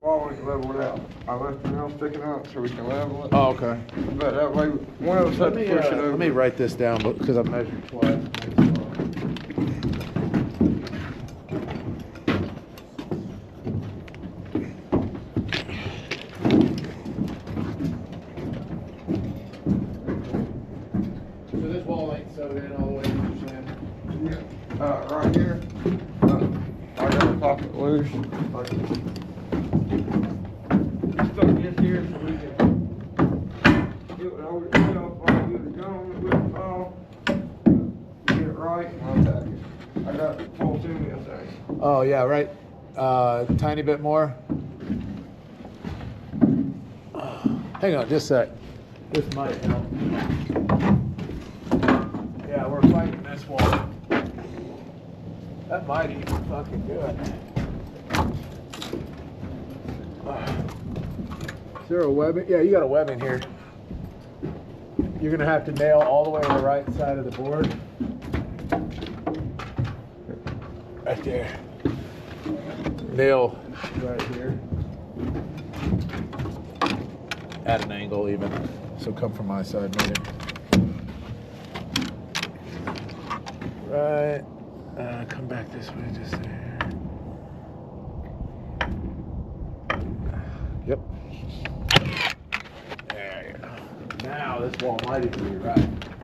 Wall ain't leveled out. I left the nail sticking out so we can level it. Oh, okay. But that way, one of us had to push it over. Let me write this down because I measured twice. So this wall ain't sewed in all the way, you're saying? Yeah. Right here. I got a pocket loose. Stuck this here so we can get it over itself while we get it going with the fall. Get it right and I'll tack it. I got it full to me, I think. Oh, yeah, right. Tiny bit more. Hang on, just a sec. This might help. Yeah, we're fighting this wall. That might even fucking do it. Is there a webbing? Yeah, you got a webbing here. You're gonna have to nail all the way to the right side of the board. Right there. Nail right here. At an angle even. So come from my side, maybe. Right. Come back this way, just there. Yep. There you go. Now this wall might even be right.